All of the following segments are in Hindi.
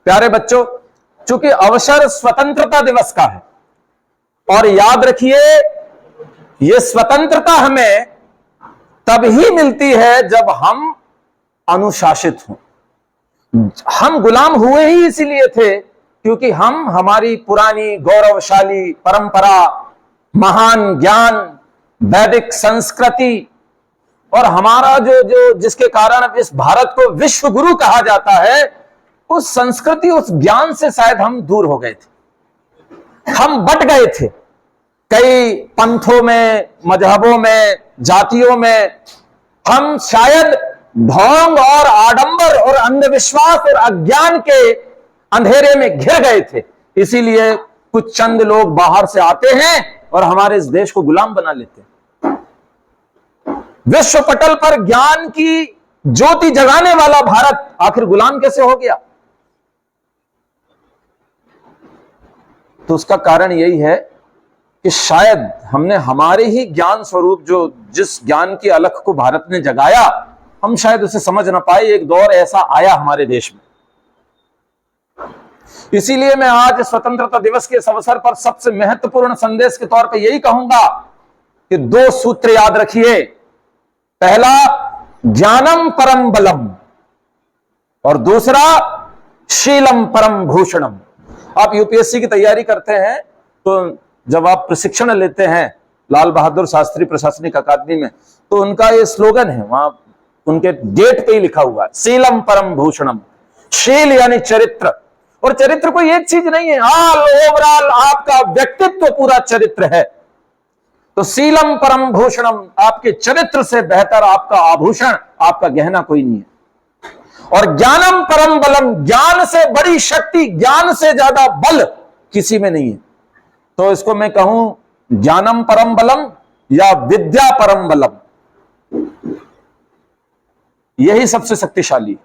प्यारे बच्चों, चूंकि अवसर स्वतंत्रता दिवस का है और याद रखिए यह स्वतंत्रता हमें तब ही मिलती है जब हम अनुशासित हों। हम गुलाम हुए ही इसीलिए थे क्योंकि हम हमारी पुरानी गौरवशाली परंपरा, महान ज्ञान, वैदिक संस्कृति और हमारा जो जिसके कारण इस भारत को विश्व गुरु कहा जाता है, उस संस्कृति, उस ज्ञान से शायद हम दूर हो गए थे। हम बट गए थे कई पंथों में, मजहबों में, जातियों में। हम शायद ढोंग और आडंबर और अंधविश्वास और अज्ञान के अंधेरे में घिर गए थे। इसीलिए कुछ चंद लोग बाहर से आते हैं और हमारे इस देश को गुलाम बना लेते हैं। विश्व पटल पर ज्ञान की ज्योति जगाने वाला भारत आखिर गुलाम कैसे हो गया? तो उसका कारण यही है कि शायद हमने हमारे ही ज्ञान स्वरूप, जो जिस ज्ञान की अलख को भारत ने जगाया, हम शायद उसे समझ ना पाए। एक दौर ऐसा आया हमारे देश में। इसीलिए मैं आज स्वतंत्रता दिवस के इस अवसर पर सबसे महत्वपूर्ण संदेश के तौर पर यही कहूंगा कि 2 सूत्र याद रखिए। पहला, ज्ञानम परम बलम, और दूसरा, शीलम परम भूषणम। आप यूपीएससी की तैयारी करते हैं तो जब आप प्रशिक्षण लेते हैं लाल बहादुर शास्त्री प्रशासनिक अकादमी में, तो उनका ये स्लोगन है, वहां उनके गेट पे ही लिखा हुआ है, शीलम परम भूषणम। शील यानी चरित्र, और चरित्र कोई एक चीज नहीं है, ऑल ओवरऑल आपका व्यक्तित्व पूरा चरित्र है। तो शीलम परम भूषणम, आपके चरित्र से बेहतर आपका आभूषण, आपका गहना कोई नहीं है। और ज्ञानम परम बलम, ज्ञान से बड़ी शक्ति, ज्ञान से ज्यादा बल किसी में नहीं है। तो इसको मैं कहूं ज्ञानम परम बलम या विद्या परम बलम, यही सबसे शक्तिशाली।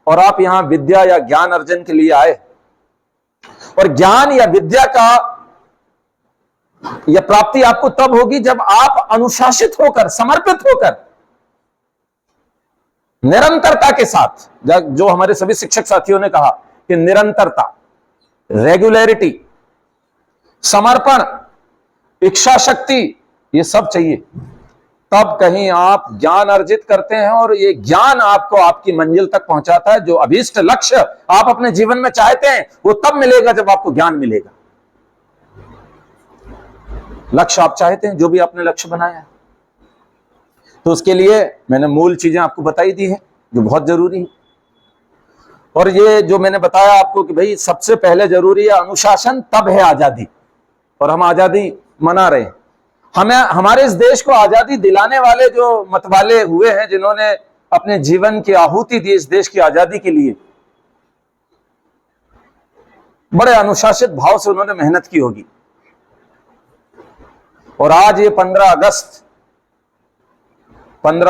और आप यहां विद्या या ज्ञान अर्जन के लिए आए, और ज्ञान या विद्या का यह प्राप्ति आपको तब होगी जब आप अनुशासित होकर, समर्पित होकर, निरंतरता के साथ, जो हमारे सभी शिक्षक साथियों ने कहा कि निरंतरता, रेगुलरिटी, समर्पण, इच्छा शक्ति, ये सब चाहिए। तब कहीं आप ज्ञान अर्जित करते हैं और ये ज्ञान आपको आपकी मंजिल तक पहुंचाता है। जो अभीष्ट लक्ष्य आप अपने जीवन में चाहते हैं वो तब मिलेगा जब आपको ज्ञान मिलेगा। लक्ष्य आप चाहते हैं, जो भी आपने लक्ष्य बनाया है, तो उसके लिए मैंने मूल चीजें आपको बताई दी हैं जो बहुत जरूरी है। और ये जो मैंने बताया आपको कि भाई सबसे पहले जरूरी है अनुशासन, तब है आजादी। और हम आजादी मना रहे हैं। हमें, हमारे इस देश को आजादी दिलाने वाले जो मतवाले हुए हैं, जिन्होंने अपने जीवन की आहुति दी इस देश की आजादी के लिए, बड़े अनुशासित भाव से उन्होंने मेहनत की होगी। और आज ये 15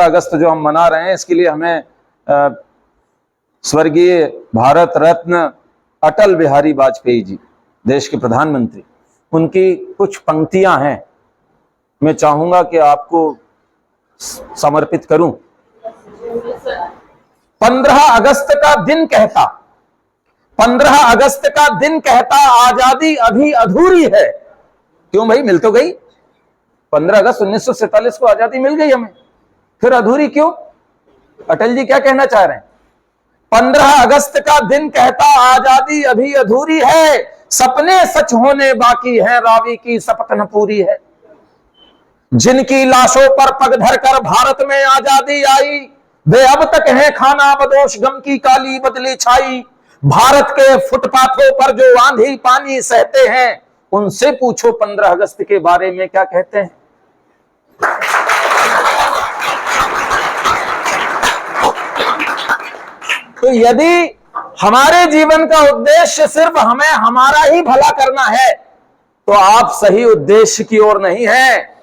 अगस्त जो हम मना रहे हैं, इसके लिए हमें स्वर्गीय भारत रत्न अटल बिहारी वाजपेयी जी, देश के प्रधानमंत्री, उनकी कुछ पंक्तियां हैं, मैं चाहूंगा कि आपको समर्पित करूं। 15 अगस्त का दिन कहता, 15 अगस्त का दिन कहता, आजादी अभी अधूरी है। क्यों भाई, मिल तो गई। 15 अगस्त 1947 को आजादी मिल गई हमें, फिर अधूरी क्यों? अटल जी क्या कहना चाह रहे हैं? 15 अगस्त का दिन कहता, आजादी अभी अधूरी है, सपने सच होने बाकी है, रावी की शपथ न पूरी है। जिनकी लाशों पर पग धरकर भारत में आजादी आई, वे अब तक हैं खाना बदोश, गम की काली बदली छाई। भारत के फुटपाथों पर जो आंधी पानी सहते हैं, उनसे पूछो 15 अगस्त के बारे में क्या कहते हैं। तो यदि हमारे जीवन का उद्देश्य सिर्फ हमें हमारा ही भला करना है, तो आप सही उद्देश्य की ओर नहीं है।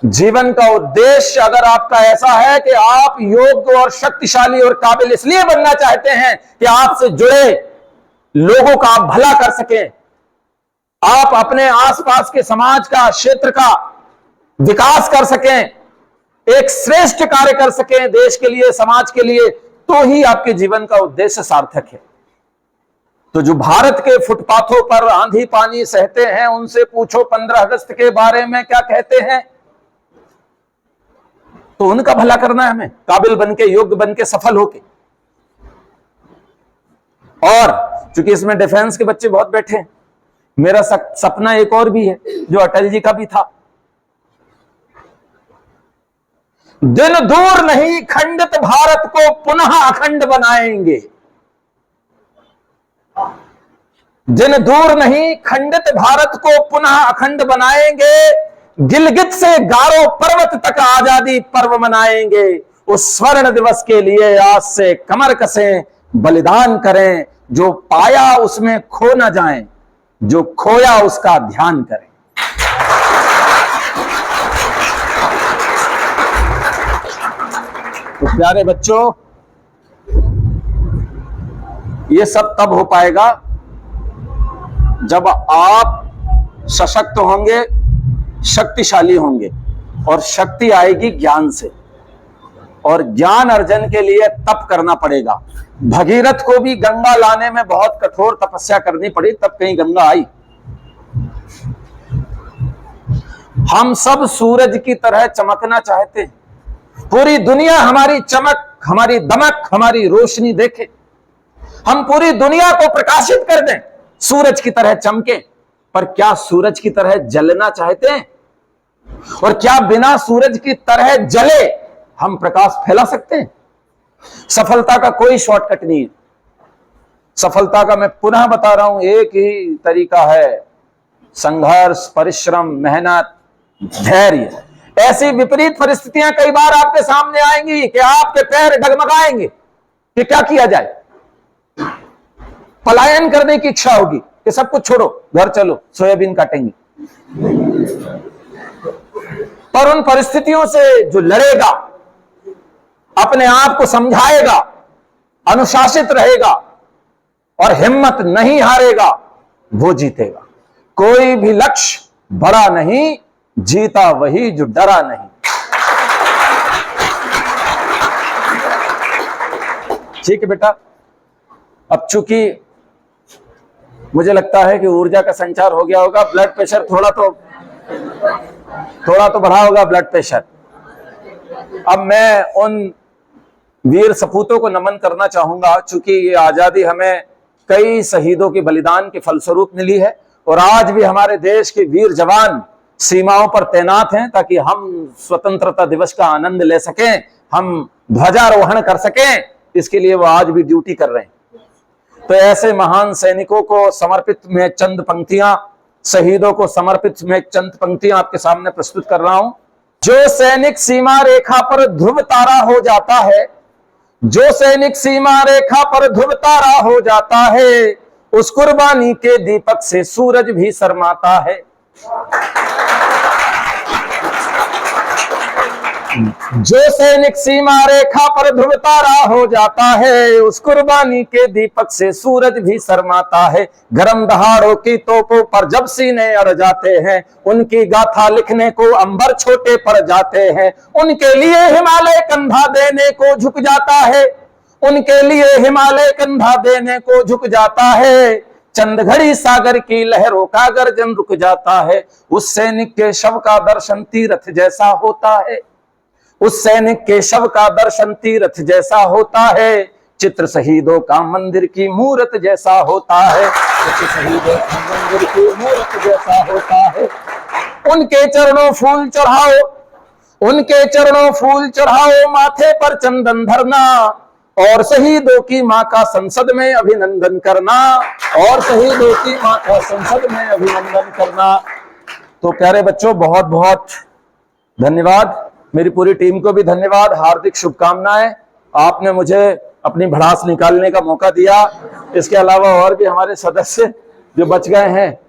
जीवन का उद्देश्य अगर आपका ऐसा है कि आप योग्य और शक्तिशाली और काबिल इसलिए बनना चाहते हैं कि आपसे जुड़े लोगों का आप भला कर सकें, आप अपने आसपास के समाज का, क्षेत्र का विकास कर सकें, एक श्रेष्ठ कार्य कर सकें देश के लिए, समाज के लिए, तो ही आपके जीवन का उद्देश्य सार्थक है। तो जो भारत के फुटपाथों पर आंधी पानी सहते हैं, उनसे पूछो 15 अगस्त के बारे में क्या कहते हैं। तो उनका भला करना है हमें, काबिल बनके, योग्य बनके, सफल होके। और चूंकि इसमें डिफेंस के बच्चे बहुत बैठे हैं, मेरा सपना एक और भी है जो अटल जी का भी था। दिन दूर नहीं खंडित भारत को पुनः अखंड बनाएंगे। दिन दूर नहीं खंडित भारत को पुनः अखंड बनाएंगे। गिलगित से गारो पर्वत तक आजादी पर्व मनाएंगे। उस स्वर्ण दिवस के लिए आज से कमर कसें, बलिदान करें। जो पाया उसमें खो न जाएं, जो खोया उसका ध्यान करें। तो प्यारे बच्चों, ये सब तब हो पाएगा जब आप सशक्त होंगे, शक्तिशाली होंगे। और शक्ति आएगी ज्ञान से, और ज्ञान अर्जन के लिए तप करना पड़ेगा। भगीरथ को भी गंगा लाने में बहुत कठोर तपस्या करनी पड़ी, तब कहीं गंगा आई। हम सब सूरज की तरह चमकना चाहते हैं। पूरी दुनिया हमारी चमक, हमारी दमक, हमारी रोशनी देखे। हम पूरी दुनिया को प्रकाशित कर दें, सूरज की तरह चमके। पर क्या सूरज की तरह जलना चाहते हैं? और क्या बिना सूरज की तरह जले हम प्रकाश फैला सकते हैं? सफलता का कोई शॉर्टकट नहीं है। सफलता का मैं पुनः बता रहा हूं, एक ही तरीका है, संघर्ष, परिश्रम, मेहनत, धैर्य। ऐसी विपरीत परिस्थितियां कई बार आपके सामने आएंगी कि आपके पैर डगमगाएंगे कि क्या किया जाए। पलायन करने की इच्छा होगी कि सब कुछ छोड़ो, घर चलो, सोयाबीन काटेंगे। पर उन परिस्थितियों से जो लड़ेगा, अपने आप को समझाएगा, अनुशासित रहेगा और हिम्मत नहीं हारेगा, वो जीतेगा। कोई भी लक्ष्य बड़ा नहीं, जीता वही जो डरा नहीं। ठीक है बेटा, अब चूंकि मुझे लगता है कि ऊर्जा का संचार हो गया होगा, ब्लड प्रेशर थोड़ा तो बढ़ा होगा ब्लड प्रेशर। अब मैं उन वीर सपूतों को नमन करना चाहूंगा, चूंकि ये आजादी हमें कई शहीदों के बलिदान के फलस्वरूप मिली है, और आज भी हमारे देश के वीर जवान सीमाओं पर तैनात हैं ताकि हम स्वतंत्रता दिवस का आनंद ले सकें, हम ध्वजारोहण कर सकें। इसके लिए वो आज भी ड्यूटी कर रहे हैं। तो ऐसे महान सैनिकों को समर्पित में चंद पंक्तियां, शहीदों को समर्पित में चंद पंक्तियां आपके सामने प्रस्तुत कर रहा हूं। जो सैनिक सीमा रेखा पर ध्रुव तारा हो जाता है, जो सैनिक सीमा रेखा पर ध्रुव तारा हो जाता है, उस कुर्बानी के दीपक से सूरज भी शर्माता है। जो सैनिक सीमा रेखा पर ध्रुव तारा हो जाता है, उस कुर्बानी के दीपक से सूरज भी शर्माता है। गरम दहाड़ों की तोपों पर जब सीने अड़ जाते हैं, उनकी गाथा लिखने को अंबर छोटे पड़ जाते हैं। उनके लिए हिमालय कंधा देने को झुक जाता है, उनके लिए हिमालय कंधा देने को झुक जाता है। चंद घड़ी सागर की लहरों का गर्जन रुक जाता है। उस सैनिक के शव का दर्शन तीर्थ जैसा होता है, उस सैनिक के शव का दर्शन तीर्थ जैसा होता है। चित्र शहीदों का मंदिर की मूर्त जैसा होता है, चित्र शहीदों का मंदिर की मूर्त जैसा होता है। उनके चरणों फूल चढ़ाओ, उनके चरणों फूल चढ़ाओ, माथे पर चंदन धरना, और शहीदों की मां का संसद में अभिनंदन करना, और शहीदों की मां का संसद में अभिनंदन करना। तो प्यारे बच्चों, बहुत बहुत धन्यवाद। मेरी पूरी टीम को भी धन्यवाद, हार्दिक शुभकामनाएं। आपने मुझे अपनी भड़ास निकालने का मौका दिया। इसके अलावा और भी हमारे सदस्य जो बच गए हैं,